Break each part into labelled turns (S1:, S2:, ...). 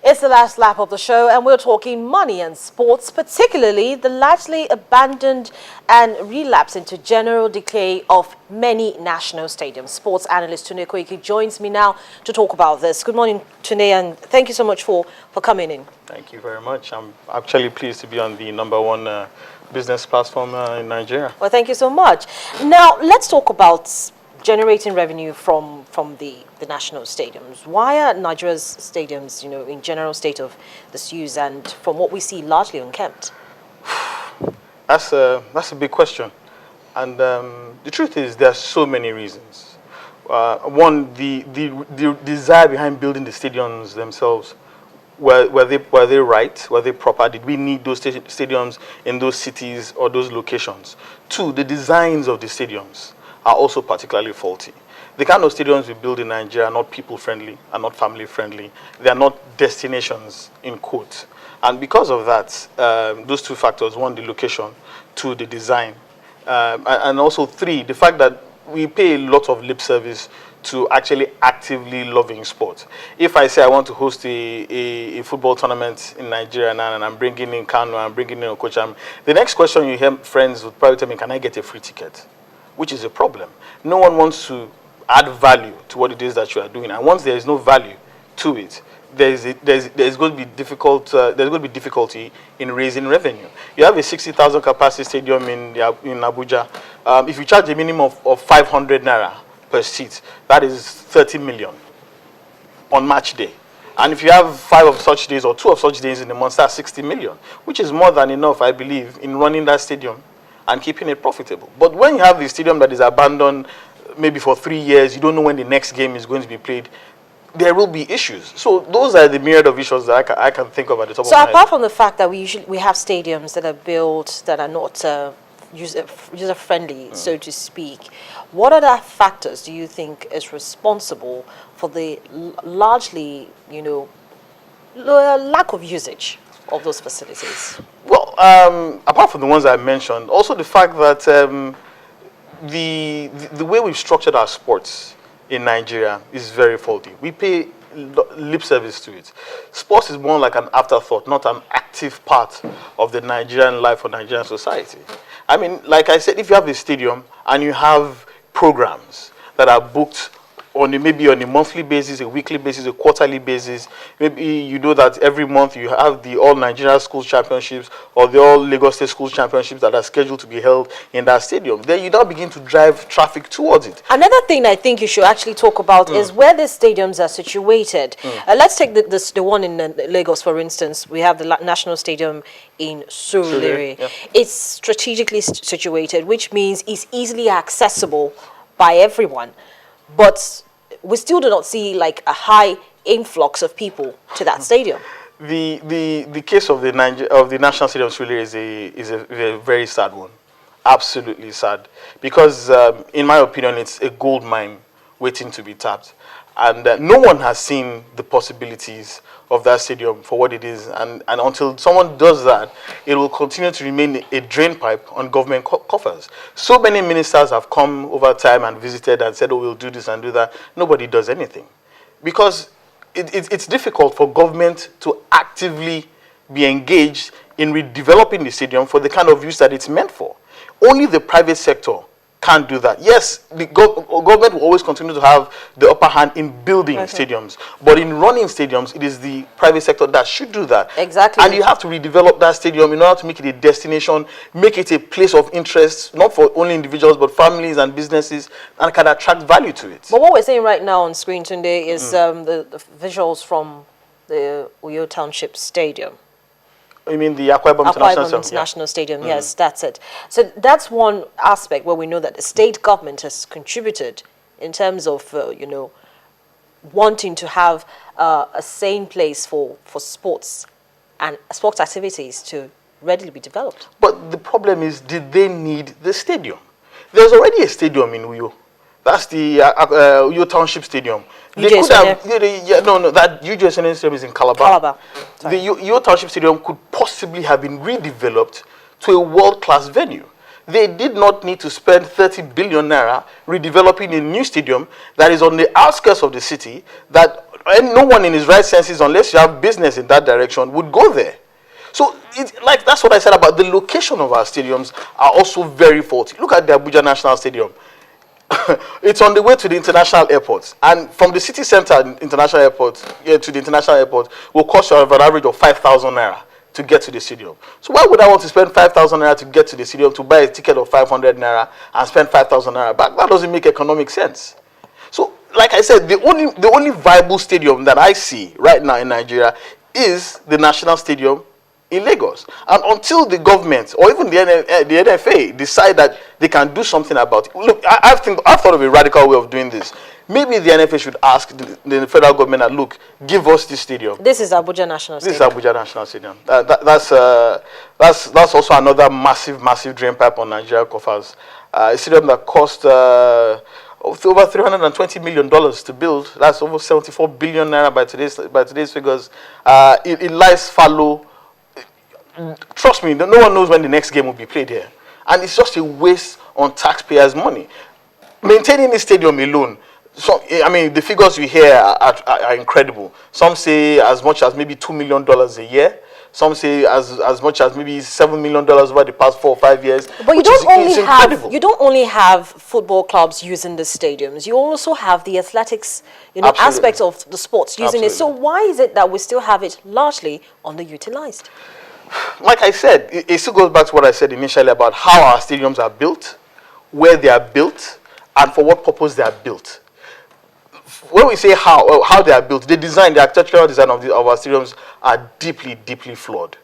S1: It's the last lap of the show, and we're talking money and sports, particularly the largely abandoned and relapse into general decay of many national stadiums. Sports analyst Tunde Koiki joins me now to talk about this. Good morning, Tunde, and thank you so much for coming in.
S2: Thank you very much. I'm actually pleased to be on the #1 business platform in Nigeria.
S1: Well, thank you so much. Now, let's talk about generating revenue from the national stadiums. Why are Nigeria's stadiums, in general state of disuse and from what we see largely unkempt?
S2: That's a big question, and the truth is there are so many reasons. One, the desire behind building the stadiums themselves. Were they right? Were they proper? Did we need those stadiums in those cities or those locations? Two, the designs of the stadiums are also particularly faulty. The kind of stadiums we build in Nigeria are not people-friendly, are not family-friendly. They are not destinations, in quotes. And because of that, those two factors, one, the location, two, the design, and also three, the fact that we pay a lot of lip service to actually actively loving sport. If I say I want to host a football tournament in Nigeria now and I'm bringing in Kanu, I'm bringing in Okocha, the next question you hear friends would probably tell me, can I get a free ticket? Which is a problem. No one wants to add value to what it is that you are doing. And once there is no value to it, there's going to be difficulty in raising revenue. You have a 60,000 capacity stadium in Abuja. If you charge a minimum of 500 naira per seat, that is 30 million on match day. And if you have 5 of such days or 2 of such days in a month, that's 60 million, which is more than enough, I believe, in running that stadium and keeping it profitable. But when you have the stadium that is abandoned maybe for 3 years, you don't know when the next game is going to be played, there will be issues. So those are the myriad of issues that I can think of at the top of my head.
S1: So apart from the fact that we have stadiums that are built that are not user-friendly, so to speak, what other factors do you think is responsible for the largely, lack of usage of those facilities?
S2: Well, apart from the ones I mentioned, also the fact that the way we've structured our sports in Nigeria is very faulty. We pay lip service to it. Sports is more like an afterthought, not an active part of the Nigerian life or Nigerian society. I mean, like I said, if you have a stadium and you have programs that are booked maybe on a monthly basis, a weekly basis, a quarterly basis. Maybe you know that every month you have the All Nigeria Schools Championships or the All Lagos State Schools Championships that are scheduled to be held in that stadium. Then you now begin to drive traffic towards it.
S1: Another thing I think you should actually talk about is where the stadiums are situated. Let's take the one in Lagos, for instance. We have the National Stadium in Surulere. Yeah. It's strategically situated, which means it's easily accessible by everyone. But we still do not see like a high influx of people to that stadium.
S2: The case of the National Stadium of Surulere is a very sad one, absolutely sad, because in my opinion it's a gold mine waiting to be tapped, and no one has seen the possibilities of that stadium for what it is, and until someone does that, it will continue to remain a drain pipe on government coffers. So many ministers have come over time and visited and said, oh, we'll do this and do that. Nobody does anything. Because it's difficult for government to actively be engaged in redeveloping the stadium for the kind of use that it's meant for. Only the private sector can't do that. Yes, the government will always continue to have the upper hand in building stadiums, but in running stadiums, it is the private sector that should do that.
S1: Exactly.
S2: And you have to redevelop that stadium in order to make it a destination, make it a place of interest, not for only individuals, but families and businesses, and can attract value to it.
S1: But what we're seeing right now on screen today is the visuals from the Uyo Township Stadium.
S2: You mean the Akwa Ibom
S1: International Stadium? Yes, that's it. So that's one aspect where we know that the state government has contributed in terms of, wanting to have a sane place for sports and sports activities to readily be developed.
S2: But the problem is, did they need the stadium? There's already a stadium in Uyo. That's the Uyo Township Stadium. They could have, that UJSN Stadium is in Calabar. The Uyo Township Stadium could possibly have been redeveloped to a world-class venue. They did not need to spend 30 billion naira redeveloping a new stadium that is on the outskirts of the city, that and no one in his right senses, unless you have business in that direction, would go there. So, like that's what I said about the location of our stadiums are also very faulty. Look at the Abuja National Stadium. It's on the way to the international airport, and from the city center international airport to the international airport will cost you an average of 5,000 naira to get to the stadium. So why would I want to spend 5,000 naira to get to the stadium to buy a ticket of 500 naira and spend 5,000 naira back? That doesn't make economic sense. So, like I said, the only viable stadium that I see right now in Nigeria is the National Stadium in Lagos. And until the government or even the NFA decide that they can do something about it. Look, I've thought of a radical way of doing this. Maybe the NFA should ask the federal government that, look, give us this stadium.
S1: This is Abuja National Stadium.
S2: This is Abuja National Stadium. That's also another massive drain pipe on Nigeria coffers. A stadium that cost over $320 million to build. That's over 74 billion naira by today's figures. It lies fallow. Trust me, no one knows when the next game will be played here. And it's just a waste on taxpayers' money. Maintaining this stadium alone, so, I mean, the figures we hear are incredible. Some say as much as maybe $2 million a year. Some say as much as maybe $7 million over the past 4 or 5 years.
S1: But you don't only have football clubs using the stadiums. You also have the athletics, aspects of the sports using it. So why is it that we still have it largely underutilized?
S2: Like I said, it still goes back to what I said initially about how our stadiums are built, where they are built, and for what purpose they are built. When we say how they are built, the architectural design of our stadiums are deeply flawed.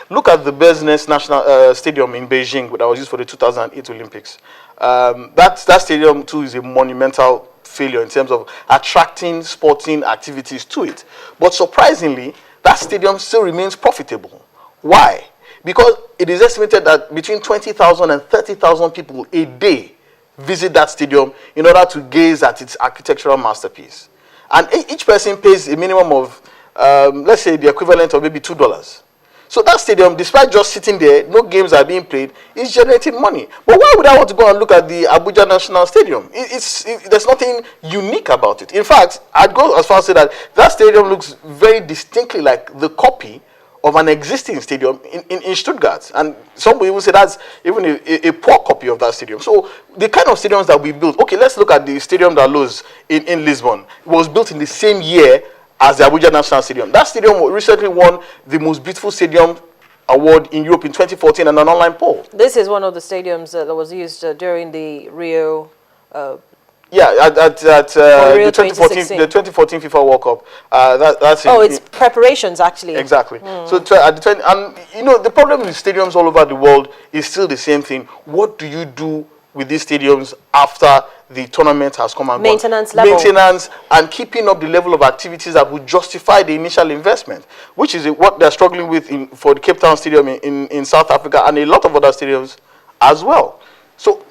S2: Look at the Business National Stadium in Beijing that was used for the 2008 Olympics. That stadium too is a monumental failure in terms of attracting sporting activities to it. But surprisingly, that stadium still remains profitable. Why? Because it is estimated that between 20,000 and 30,000 people a day visit that stadium in order to gaze at its architectural masterpiece. And each person pays a minimum of, let's say, the equivalent of maybe $2. So that stadium, despite just sitting there, no games are being played, is generating money. But why would I want to go and look at the Abuja National Stadium? There's nothing unique about it. In fact, I'd go as far as to say that stadium looks very distinctly like the copy of an existing stadium in Stuttgart. And some will even say that's even a poor copy of that stadium. So the kind of stadiums that we built, okay, let's look at the stadium that was in Lisbon. It was built in the same year as the Abuja National Stadium. That stadium recently won the most beautiful stadium award in Europe in 2014 and an online poll.
S1: This is one of the stadiums that was used during the Rio
S2: at the 2014 FIFA World Cup.
S1: It's preparations actually.
S2: Exactly. So the problem with stadiums all over the world is still the same thing. What do you do with these stadiums after the tournament has come and gone? Maintenance and keeping up the level of activities that would justify the initial investment, which is what they're struggling with for the Cape Town Stadium in South Africa and a lot of other stadiums as well. So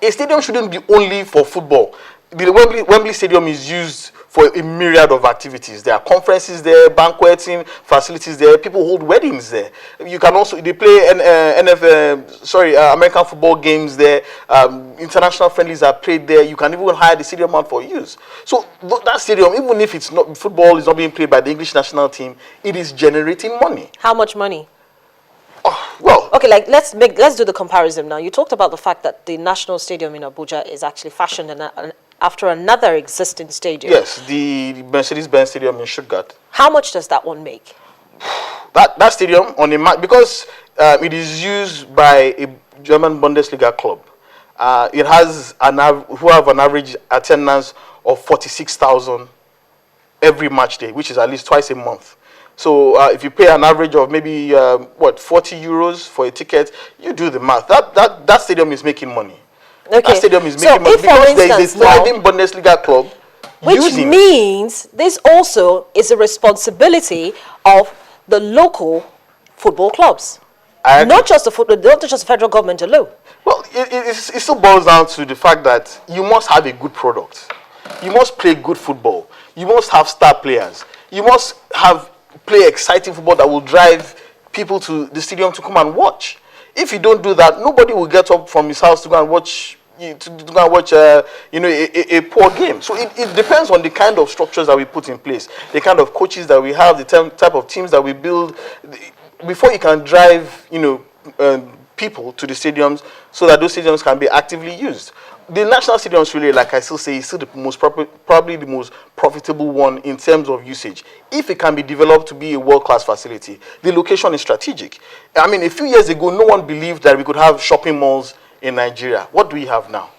S2: a stadium shouldn't be only for football. The Wembley Stadium is used for a myriad of activities. There are conferences there, banqueting facilities there. People hold weddings there. You can also they play American football games there. International friendlies are played there. You can even hire the stadium out for use. So that stadium, even if it's not football, is not being played by the English national team, it is generating money.
S1: How much money?
S2: Well,
S1: okay, let's do the comparison now. You talked about the fact that the National Stadium in Abuja is actually fashioned after another existing stadium.
S2: Yes, the Mercedes-Benz Stadium in Stuttgart.
S1: How much does that one make?
S2: That stadium because it is used by a German Bundesliga club. It has who have an average attendance of 46,000 every match day, which is at least twice a month. So if you pay an average of maybe 40 euros for a ticket, you do the math. That stadium is making money.
S1: Okay.
S2: That stadium is making money because there is a thriving Bundesliga club.
S1: Which means this also is a responsibility of the local football clubs, not just the federal government alone.
S2: Well, it still boils down to the fact that you must have a good product. You must play good football. You must have star players. You must play exciting football that will drive people to the stadium to come and watch. If you don't do that, nobody will get up from his house to go and watch to go and watch, a poor game. So it depends on the kind of structures that we put in place, the kind of coaches that we have, the type of teams that we build, before you can drive, people to the stadiums so that those stadiums can be actively used. The national stadiums really, like I still say, is still the most probably the most profitable one in terms of usage. If it can be developed to be a world-class facility, the location is strategic. I mean, a few years ago, no one believed that we could have shopping malls in Nigeria. What do we have now?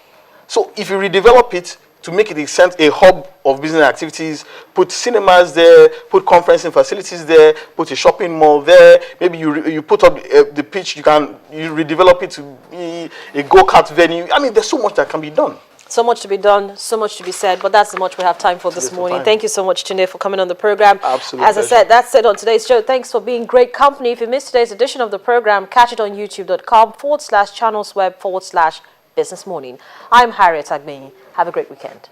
S2: So if you redevelop it to make it a hub of business activities, put cinemas there, put conferencing facilities there, put a shopping mall there, maybe you put up the pitch, you redevelop it to be a go-kart venue. I mean, there's so much that can be done.
S1: So much to be done, so much to be said, but that's how much we have time for this morning. Thank you so much, Tunde, for coming on the program.
S2: Absolutely.
S1: As I said, that's it on today's show. Thanks for being great company. If you missed today's edition of the program, catch it on youtube.com/channelsweb/business morning. I'm Harriet Agbeni. Have a great weekend.